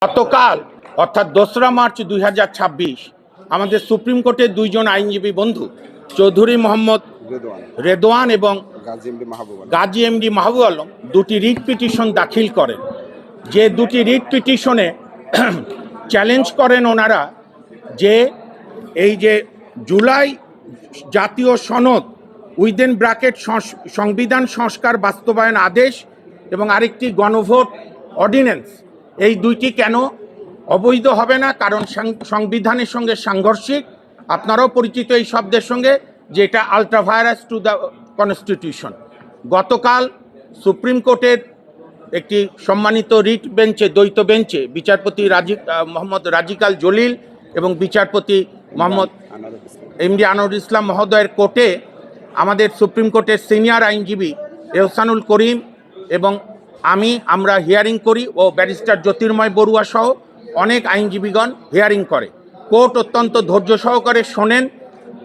গতকাল অর্থাৎ ২রা মার্চ ২০২৬ আমাদের সুপ্রিম কোর্টের দুইজন আইনজীবী বন্ধু চৌধুরী মোহাম্মদ রেদওয়ান এবং গাজী এমডি মাহবুব আলম দুটি রিট পিটিশন দাখিল করেন। যে দুটি রিট পিটিশনে চ্যালেঞ্জ করেন ওনারা যে এই যে জুলাই জাতীয় সনদ উইদিন ব্র্যাকেট সংবিধান সংস্কার বাস্তবায়ন আদেশ এবং আরেকটি গণভোট অর্ডিন্যান্স, এই দুইটি কেন অবৈধ হবে না, কারণ সংবিধানের সঙ্গে সাংঘর্ষিক। আপনারাও পরিচিত এই শব্দের সঙ্গে, যেটা আল্ট্রাভায়ারাস টু দ্য কনস্টিটিউশন। গতকাল সুপ্রিম কোর্টের একটি সম্মানিত রিট বেঞ্চে, দ্বৈত বেঞ্চে বিচারপতি মোহাম্মদ রাজিকাল জলিল এবং বিচারপতি মোহাম্মদ এমডি আনোয়ার ইসলাম মহোদয়ের কোর্টে আমাদের সুপ্রিম কোর্টের সিনিয়র আইনজীবী এহসানুল করিম এবং আমরা হিয়ারিং করি ও ব্যারিস্টার জ্যোতির্ময় বড়ুয়া সহ অনেক আইনজীবীগণ হিয়ারিং করে। কোর্ট অত্যন্ত ধৈর্য সহকারে শোনেন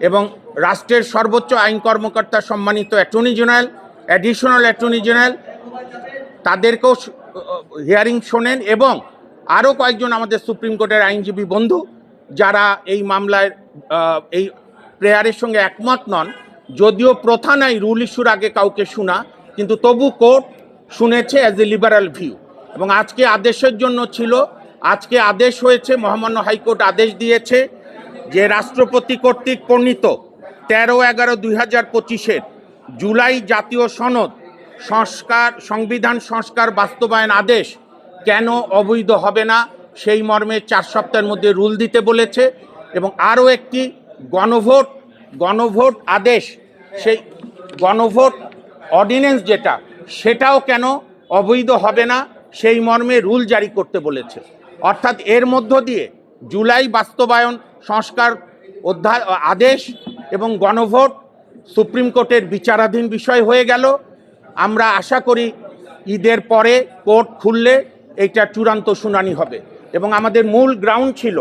এবং রাষ্ট্রের সর্বোচ্চ আইন কর্মকর্তা সম্মানিত attorney general, additional attorney general, তাদেরকেও হিয়ারিং শোনেন এবং আরও কয়েকজন আমাদের সুপ্রিম কোর্টের আইনজীবী বন্ধু যারা এই মামলায় এই প্রেয়ারের সঙ্গে একমত নন। যদিও প্রথা নাই রুল ইস্যুর আগে কাউকে শোনা, কিন্তু তবু কোর্ট শুনেছে অ্যাজ এ লিবারাল ভিউ। এবং আজকে আদেশের জন্য ছিল, আজকে আদেশ হয়েছে, মহামান্য হাইকোর্ট আদেশ দিয়েছে যে রাষ্ট্রপতি কর্তৃক প্রণীত 13/11/2025 জুলাই জাতীয় সনদ সংবিধান সংস্কার বাস্তবায়ন আদেশ কেন অবৈধ হবে না, সেই মর্মে 4 সপ্তাহের মধ্যে রুল দিতে বলেছে। এবং আরও একটি গণভোট আদেশ, সেই গণভোট অর্ডিন্যান্স যেটা, সেটাও কেন অবৈধ হবে না, সেই মর্মে রুল জারি করতে বলেছে। অর্থাৎ এর মধ্য দিয়ে জুলাই বাস্তবায়ন সংস্কার আদেশ এবং গণভোট সুপ্রিম কোর্টের বিচারাধীন বিষয় হয়ে গেল। আমরা আশা করি ঈদের পরে কোর্ট খুললে এইটা চূড়ান্ত শুনানি হবে। এবং আমাদের মূল গ্রাউন্ড ছিল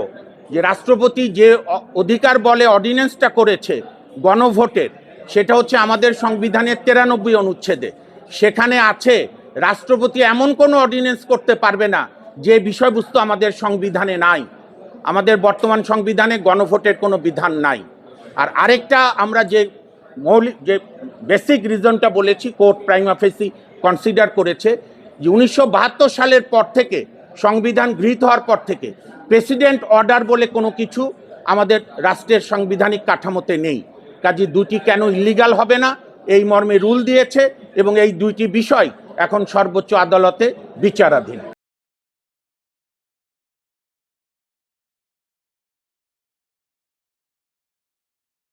যে রাষ্ট্রপতি যে অধিকার বলে অর্ডিন্যান্সটা করেছে গণভোটের, সেটা হচ্ছে আমাদের সংবিধানের 93 অনুচ্ছেদে। সেখানে আছে রাষ্ট্রপতি এমন কোনো অর্ডিন্যান্স করতে পারবে না যে বিষয়বস্তু আমাদের সংবিধানে নাই। আমাদের বর্তমান সংবিধানে গণভোটের কোনো বিধান নাই। আর আরেকটা আমরা যে বেসিক রিজনটা বলেছি, কোর্ট প্রাইমা ফেসি কনসিডার করেছে যে 1972 সালের পর থেকে, সংবিধান গৃহীত হওয়ার পর থেকে প্রেসিডেন্ট অর্ডার বলে কোনো কিছু আমাদের রাষ্ট্রের সাংবিধানিক কাঠামোতে নেই। কাজে দুটি কেন ইলিগাল হবে না, এই মর্মে রুল দিয়েছে এবং এই দুইটি বিষয় এখন সর্বোচ্চ আদালতে বিচারাধীন।